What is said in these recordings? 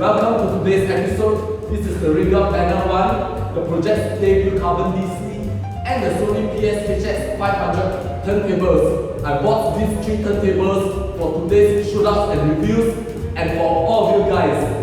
Welcome to today's episode. This is the Rega Panel 1, the Pro-Ject debut Carbon DC, and the Sony PSHX 500 turntables. I bought these 3 turntables for today's shootouts and reviews, and for all of you guys.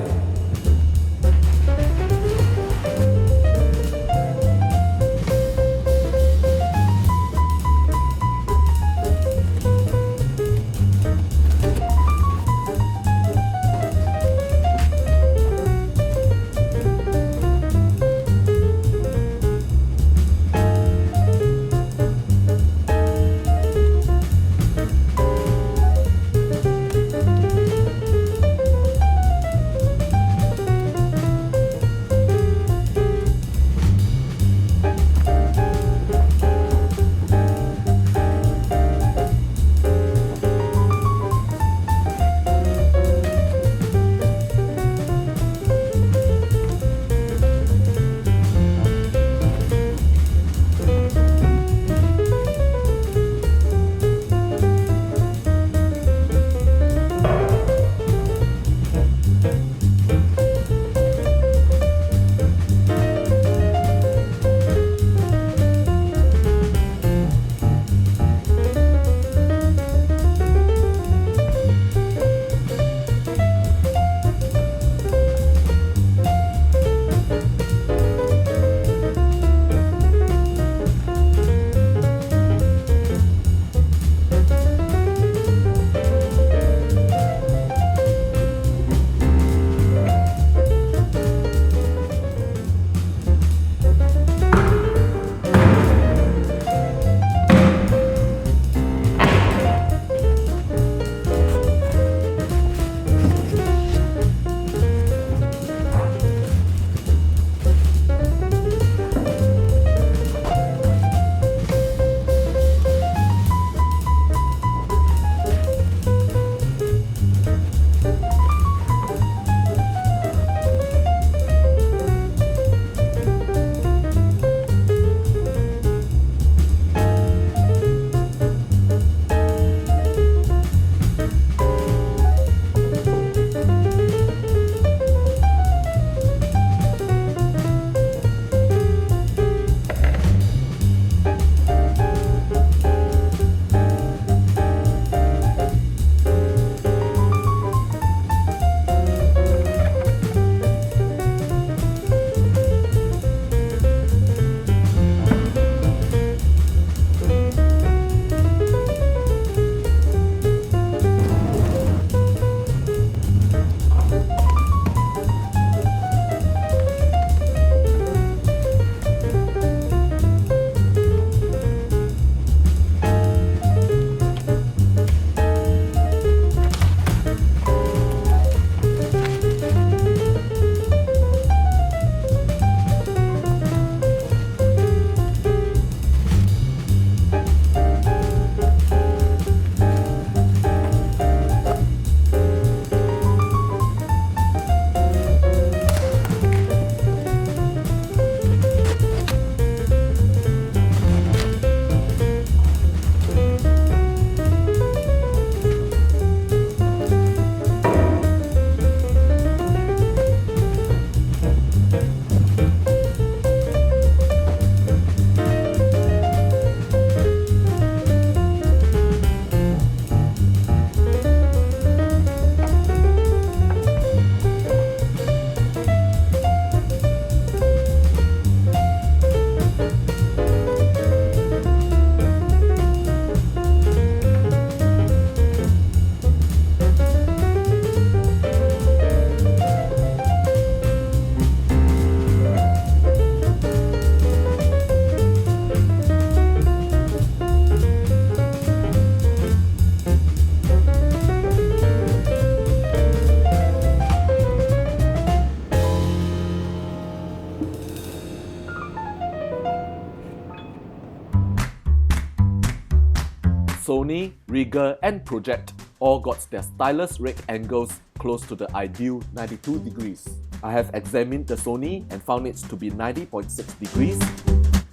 Sony, Rega and Pro-Ject all got their stylus rake angles close to the ideal 92 degrees. I have examined the Sony and found it to be 90.6 degrees,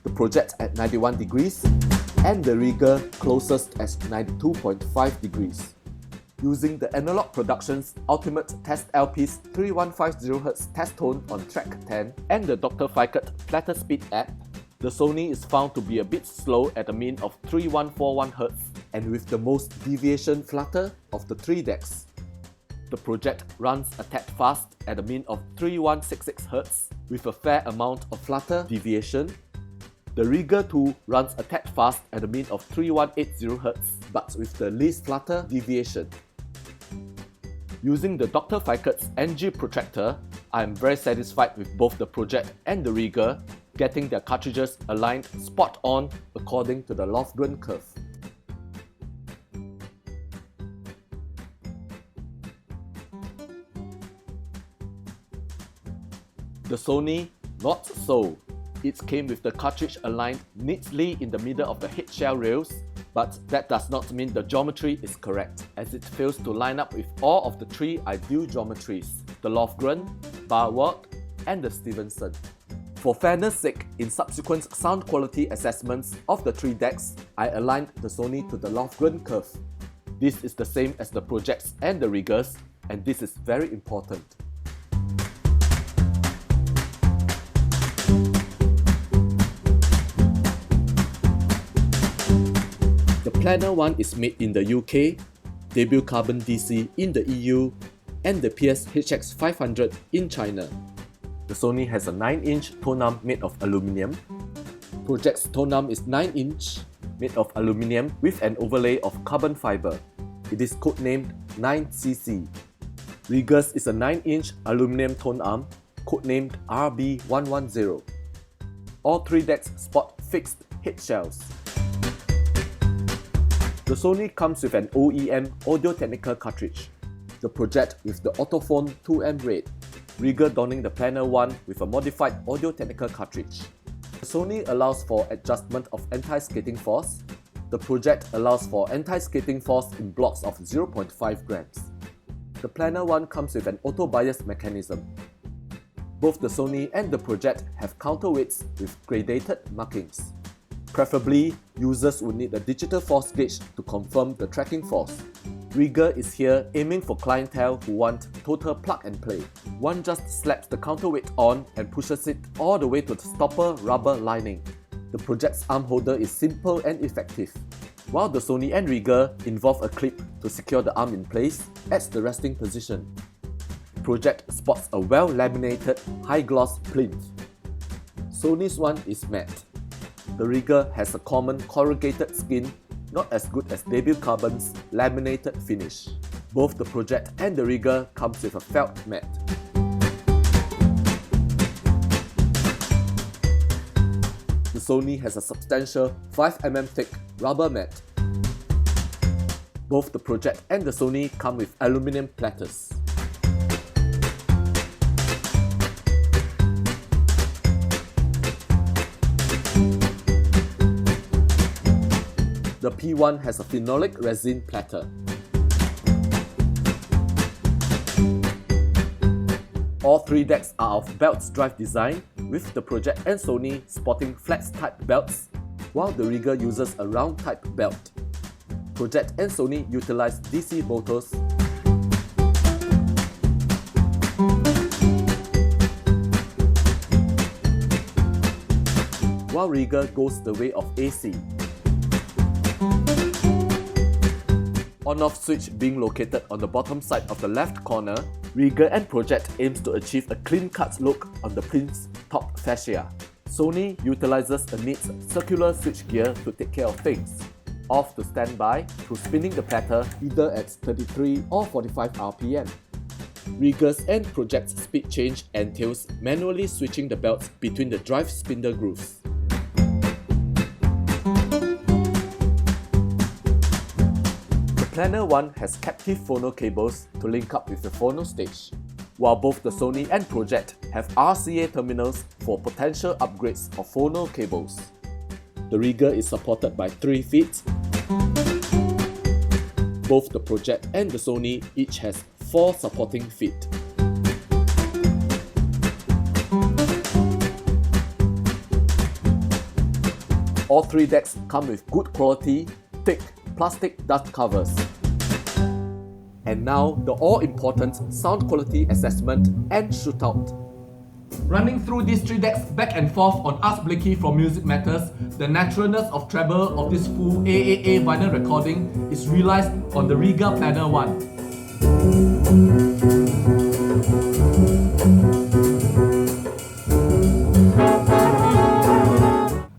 the Pro-Ject at 91 degrees, and the Rega closest as 92.5 degrees. using the Analog Productions Ultimate Test LP's 3150Hz test tone on track 10 and the Dr. Ficart Platter Speed app, the Sony is found to be a bit slow at a mean of 3141Hz and with the most deviation flutter of the 3 decks. The Pro-Ject runs a tad fast at a mean of 3166Hz with a fair amount of flutter deviation. The Rega 2 runs a tad fast at a mean of 3180Hz but with the least flutter deviation. Using the Dr. Ficart's NG protractor, I am very satisfied with both the Pro-Ject and the Rega getting their cartridges aligned spot on according to the Lofgren curve. The Sony, not so. It came with the cartridge aligned neatly in the middle of the head shell rails, but that does not mean the geometry is correct, as it fails to line up with all of the 3 ideal geometries, the Lofgren, Barward, and the Stevenson. For fairness sake, in subsequent sound quality assessments of the 3 decks, I aligned the Sony to the Lofgren curve. This is the same as the Pro-Jects and the Regas, and this is very important. The Planner one is made in the UK, Debut Carbon DC in the EU, and the PS-HX 500 in China. The Sony has a 9-inch tone arm made of aluminium. Pro-Ject's tone arm is 9-inch, made of aluminium with an overlay of carbon fiber. It is codenamed 9cc. Rega's is a 9-inch aluminium tone arm, codenamed RB110. All 3 decks sport fixed head shells. The Sony comes with an OEM Audio-Technica cartridge, the Pro-Ject with the Autophone 2M Red, Rega donning the Planner 1 with a modified Audio-Technica cartridge. The Sony allows for adjustment of anti-skating force. The Pro-Ject allows for anti-skating force in blocks of 0.5 grams. The Planner 1 comes with an auto-bias mechanism. Both the Sony and the Pro-Ject have counterweights with gradated markings. Preferably, users would need a digital force gauge to confirm the tracking force. Rega is here aiming for clientele who want total plug and play. One just slaps the counterweight on and pushes it all the way to the stopper rubber lining. The Pro-Ject's arm holder is simple and effective, while the Sony and Rega involve a clip to secure the arm in place at the resting position. Pro-Ject sports a well-laminated, high-gloss plinth. Sony's one is matte. The Rega has a common corrugated skin, not as good as Debut Carbon's laminated finish. Both the Pro-Ject and the Rega comes with a felt mat. The Sony has a substantial 5mm thick rubber mat. Both the Pro-Ject and the Sony come with aluminium platters. The P1 has a phenolic resin platter. All 3 decks are of belts drive design, with the Pro-Ject and Sony sporting flex type belts, while the Rega uses a round type belt. Pro-Ject and Sony utilize DC motors. While Rega goes the way of AC. On-off switch being located on the bottom side of the left corner, Rega and Pro-Ject aims to achieve a clean-cut look on the plinth's top fascia. Sony utilizes a neat circular switch gear to take care of things. Off to standby through spinning the platter either at 33 or 45 RPM. Rega's and Pro-Ject's speed change entails manually switching the belts between the drive spindle grooves. Planner 1 has captive phono cables to link up with the Phonostage, while both the Sony and Pro-Ject have RCA terminals for potential upgrades of phono cables. The Rega is supported by 3 feet. Both the Pro-Ject and the Sony each has 4 supporting feet. All 3 decks come with good quality, thick plastic dust covers. And now, the all-important sound quality assessment and shootout. Running through these 3 decks back and forth on Ask Blakey from Music Matters, the naturalness of treble of this full AAA vinyl recording is realised on the Rega Planner 1.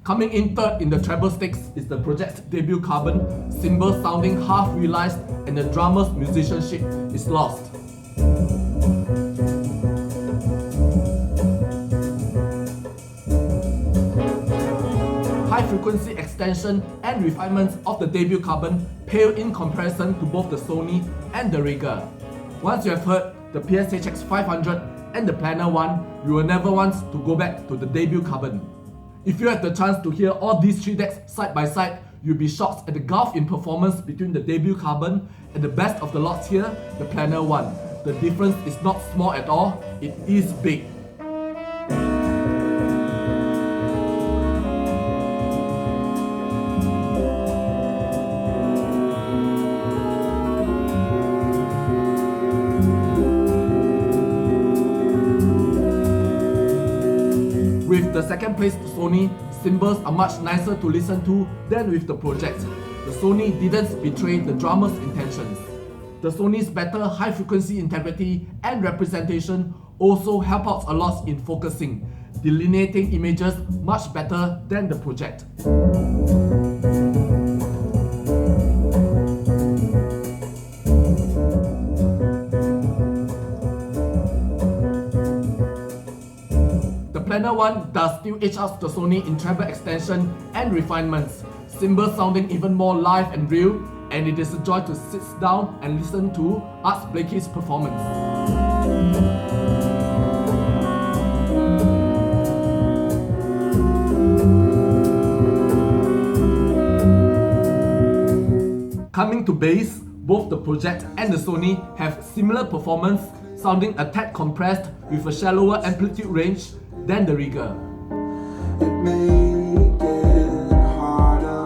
Coming in third in the treble stakes is the Pro-Ject debut Carbon, cymbals sounding half realised and the drummer's musicianship is lost. High frequency extension and refinements of the debut Carbon pale in comparison to both the Sony and the Rega. Once you have heard the PSHX 500 and the Planner 1, you will never want to go back to the debut Carbon. If you have the chance to hear all these 3 decks side by side, you'll be shocked at the gulf in performance between the debut Carbon and the best of the lots here, the Planner 1. The difference is not small at all, it is big. With the second place Sony, cymbals are much nicer to listen to than with the Pro-Ject. The Sony didn't betray the drummer's intentions. The Sony's better high frequency integrity and representation also help out a lot in focusing, delineating images much better than the Pro-Ject. Planner 1 does still edge out the Sony in treble extension and refinements, cymbals sounding even more live and real, and it is a joy to sit down and listen to Ask Blakey's performance. Coming to bass, both the Pro-Ject and the Sony have similar performance, sounding a tad compressed with a shallower amplitude range than the Rega. It may get harder,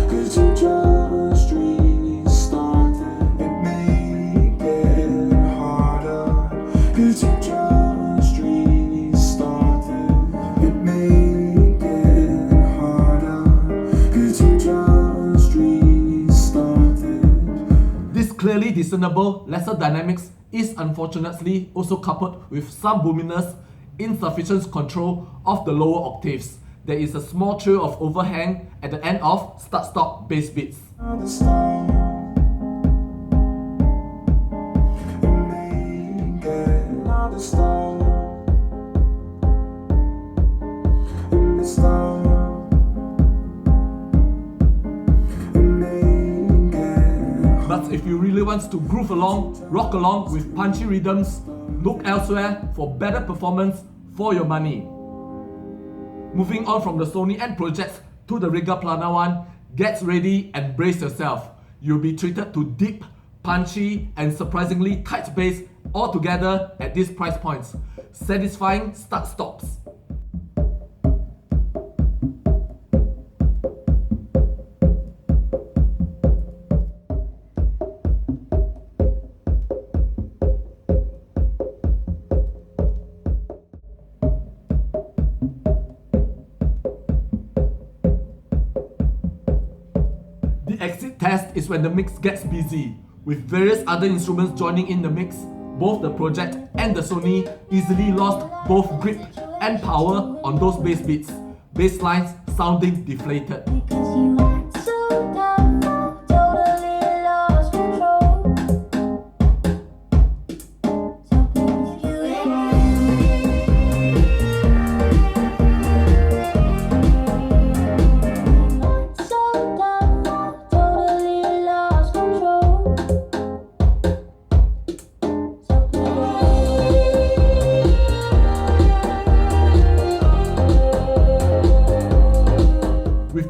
'cause you just restarted. It may get harder, 'cause you just restarted. It may get harder, 'cause you just restarted. This clearly discernible lesser dynamics is unfortunately also coupled with some boominess, insufficient control of the lower octaves. There is a small trail of overhang at the end of start-stop bass beats. But if you really want to groove along, rock along with punchy rhythms, look elsewhere for better performance for your money. Moving on from the Sony and Pro-Ject to the Rega Planner 1, get ready and brace yourself. You'll be treated to deep, punchy and surprisingly tight bass all together at these price points. Satisfying start-stops. The exit test is when the mix gets busy. With various other instruments joining in the mix, both the Pro-Ject and the Sony easily lost both grip and power on those bass beats, bass lines sounding deflated.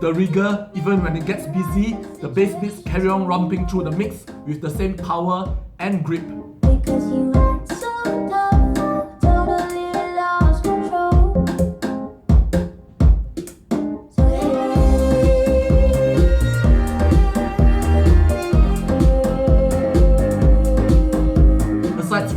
The Rega, even when it gets busy, the bass beats carry on romping through the mix with the same power and grip.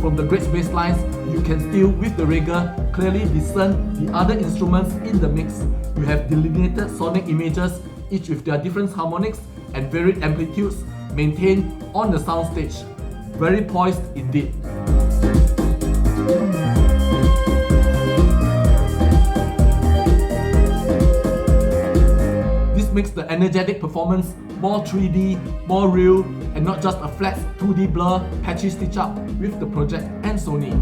from the great bass lines, you can still, with the Rega, clearly discern the other instruments in the mix. You have delineated sonic images, each with their different harmonics and varied amplitudes maintained on the soundstage. Very poised indeed. This makes the energetic performance more 3D, more real, and not just a flat 2D blur patchy stitch up with the Pro-Ject and Sony.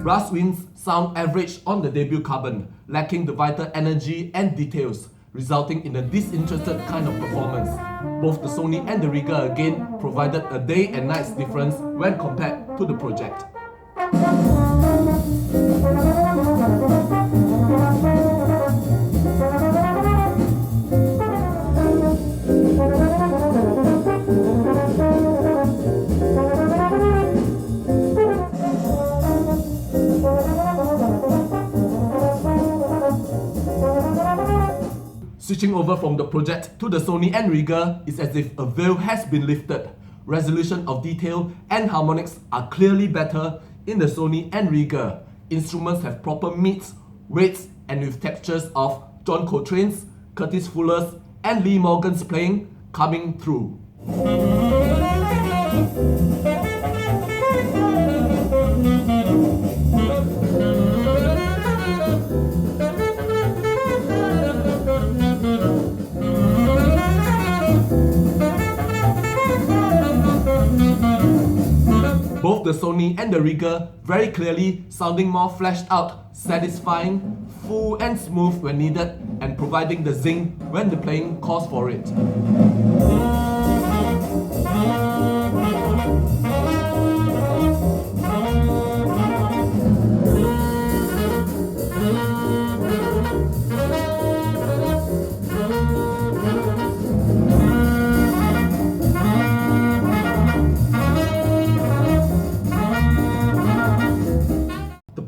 Brass winds sound average on the debut Carbon, lacking the vital energy and details, resulting in a disinterested kind of performance. Both the Sony and the Rega again provided a day and night's difference when compared to the Pro-Ject. Switching over from the Pro-Ject to the Sony and Rega is as if a veil has been lifted. Resolution of detail and harmonics are clearly better in the Sony and Rega. Instruments have proper mids, weights, and with textures of John Coltrane's, Curtis Fuller's, and Lee Morgan's playing coming through. Both the Sony and the Rega very clearly sounding more fleshed out, satisfying, full and smooth when needed, and providing the zing when the playing calls for it.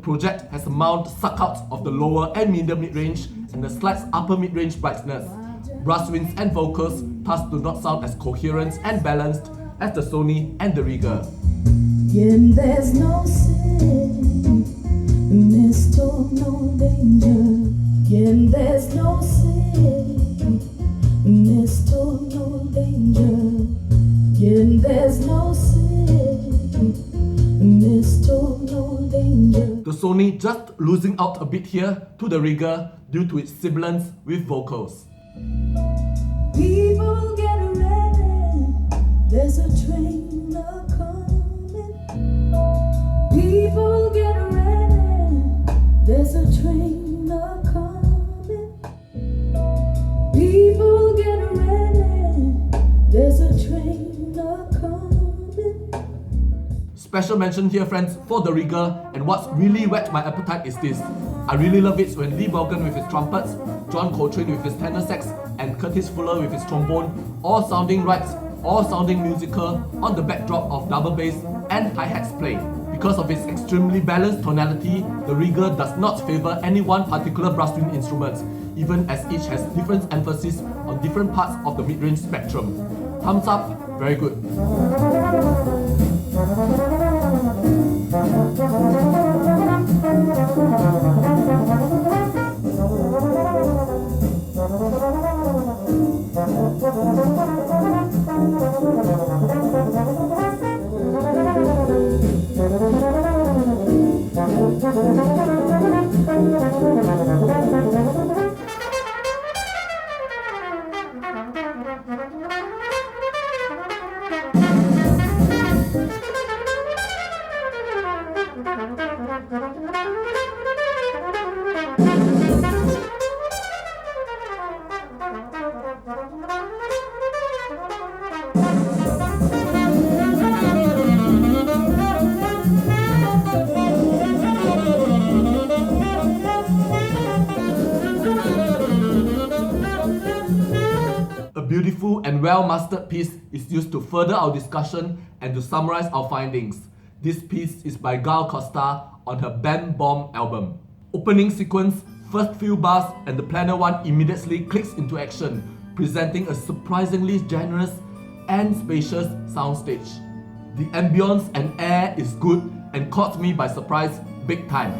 Pro-Ject has a mild suck out of the lower and medium mid-range and a slight upper mid-range brightness. Brass winds and vocals thus do not sound as coherent and balanced as the Sony and the Rega. There's no sin, there's no danger. There's no sin, there's no danger. There's no sin, there's no danger. The Sony just losing out a bit here to the Rega due to its sibilance with vocals. People get ready, there's a train a-coming. People get ready, there's a train a-coming. People get ready, there's a train a-coming. Special mention here, friends, for the Rega, and what's really whet my appetite is this. I really love it when Lee Morgan with his trumpets, John Coltrane with his tenor sax, and Curtis Fuller with his trombone, all sounding right, all sounding musical on the backdrop of double bass and hi-hats play. Because of its extremely balanced tonality, the Rega does not favour any one particular brass wind instrument, even as each has different emphasis on different parts of the mid-range spectrum. Thumbs up, very good. and well-mastered piece is used to further our discussion and to summarize our findings. This piece is by Costa on her Bam Bomb album. Opening sequence, first few bars, and the planner one immediately clicks into action, presenting a surprisingly generous and spacious soundstage. The ambience and air is good and caught me by surprise big time.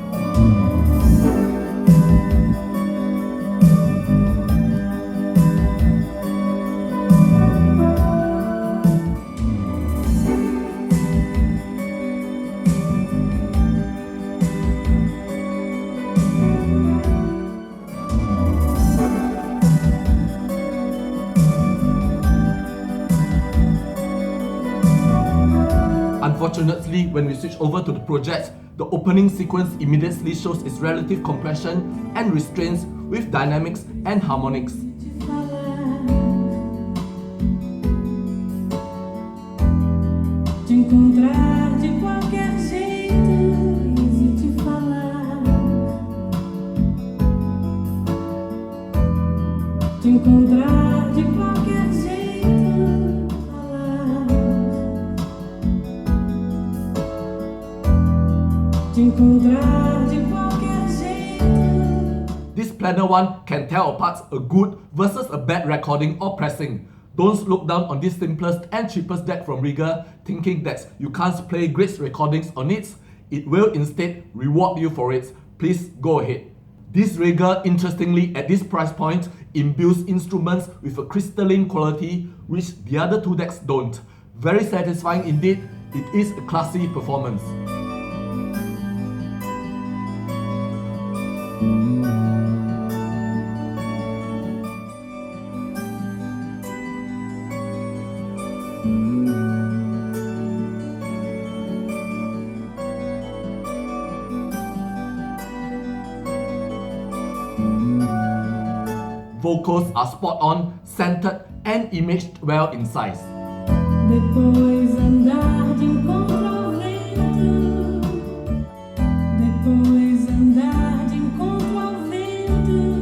Unfortunately, when we switch over to the Pro-Ject, the opening sequence immediately shows its relative compression and restraints with dynamics and harmonics. This planner one can tell apart a good versus a bad recording or pressing. Don't look down on this simplest and cheapest deck from Rega thinking that you can't play great recordings on it. It will instead reward you for it. Please go ahead. This Rega, interestingly, at this price point, imbues instruments with a crystalline quality which the other two decks don't. Very satisfying indeed. It is a classy performance. Vocals are spot on, centered and imaged well in size. Depois andar de encontro ao vento. Depois andar de encontro ao vento.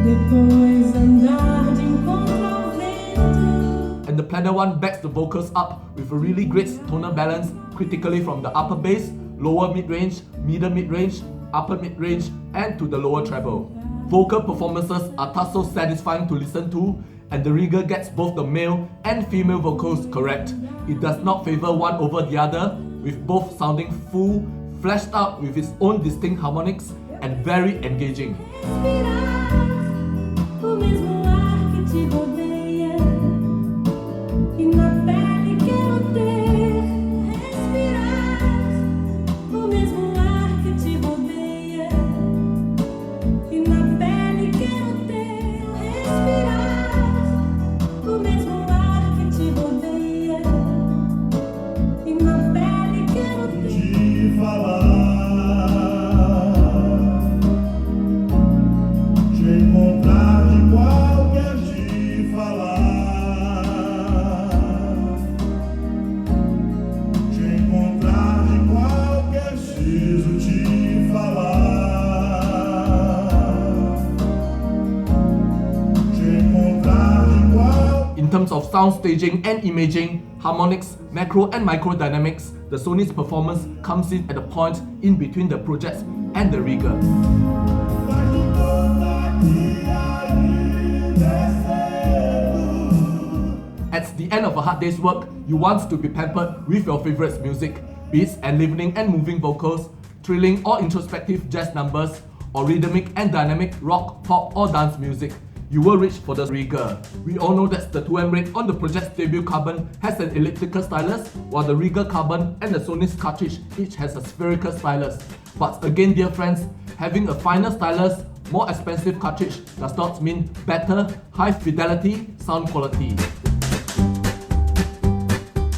Depois andar de encontro ao vento. And the planner one backs the vocals up with a really great tonal balance critically from the upper bass, lower mid-range, middle mid-range, upper mid-range and to the lower treble. Vocal performances are thus so satisfying to listen to, and the Rega gets both the male and female vocals correct. It does not favor one over the other, with both sounding full, fleshed out with its own distinct harmonics, and very engaging. O mesmo ar que te rodeia e na pele quero ter. Respirar o mesmo ar que te rodeia e na pele quero ter. Respirar o mesmo ar que te rodeia e na pele quero ter. Te falar, te encontrar de qualquer te falar, te encontrar de qualquer preciso te falar, te encontrar de qualquer. In terms of sound staging and imaging, harmonics, macro and micro dynamics, the Sony's performance comes in at a point in between the Pro-Ject and the Rega. At the end of a hard day's work, you want to be pampered with your favorites music, beats and enlivening and moving vocals, thrilling or introspective jazz numbers, or rhythmic and dynamic rock, pop or dance music. You will reach for the Rega. We all know that the 2M rate on the Pro-Ject's debut Carbon has an elliptical stylus, while the Rega Carbon and the Sony's Cartridge each has a spherical stylus. But again, dear friends, having a finer stylus, more expensive cartridge does not mean better, high fidelity sound quality.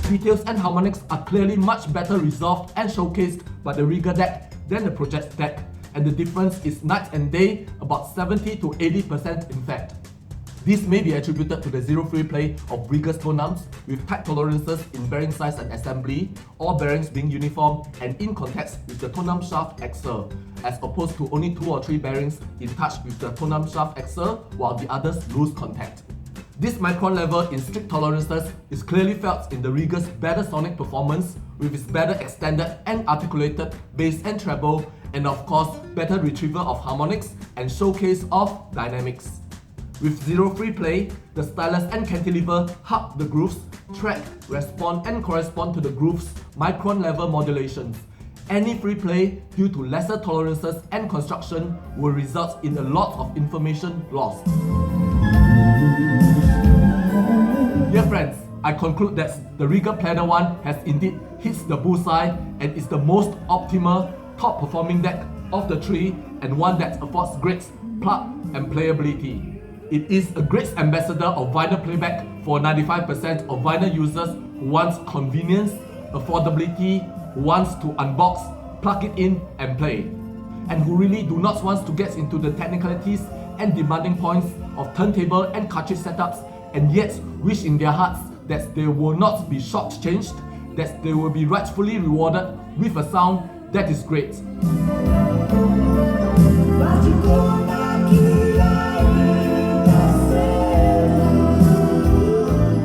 Details and harmonics are clearly much better resolved and showcased by the Rega deck than the Pro-Ject deck, and the difference is night and day, about 70 to 80% in fact. This may be attributed to the zero free play of Rega's tone arms with tight tolerances in bearing size and assembly, all bearings being uniform and in contact with the tone arm shaft axle, as opposed to only 2 or 3 bearings in touch with the tone arm shaft axle while the others lose contact. This micron level in strict tolerances is clearly felt in the Rega's better sonic performance with its better extended and articulated bass and treble, and of course better retrieval of harmonics and showcase of dynamics. With zero free play, the stylus and cantilever hug the grooves, track, respond and correspond to the grooves' micron level modulations. Any free play due to lesser tolerances and construction will result in a lot of information lost. Dear friends, I conclude that the Rega Planner 1 has indeed hits the bullseye and is the most optimal, top performing deck of the three, and one that affords great plug and playability. It is a great ambassador of vinyl playback for 95% of vinyl users who wants convenience, affordability, who wants to unbox, plug it in and play, and who really do not want to get into the technicalities and demanding points of turntable and cartridge setups, and yet wish in their hearts that they will not be shortchanged, that they will be rightfully rewarded with a sound that is great.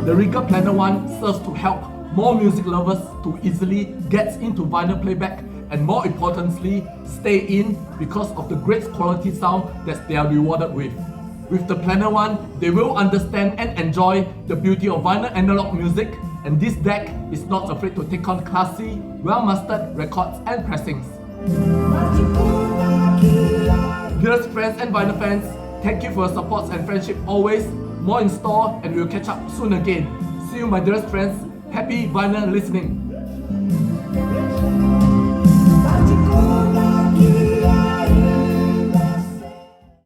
The Rega Planner 1 serves to help more music lovers to easily get into vinyl playback, and more importantly, stay in because of the great quality sound that they are rewarded with. With the Planner 1, they will understand and enjoy the beauty of vinyl analog music, and this deck is not afraid to take on classy, well-mastered records and pressings. Dearest friends and vinyl fans, thank you for your support and friendship always. More in store, and we'll catch up soon again. See you, my dearest friends. Happy vinyl listening.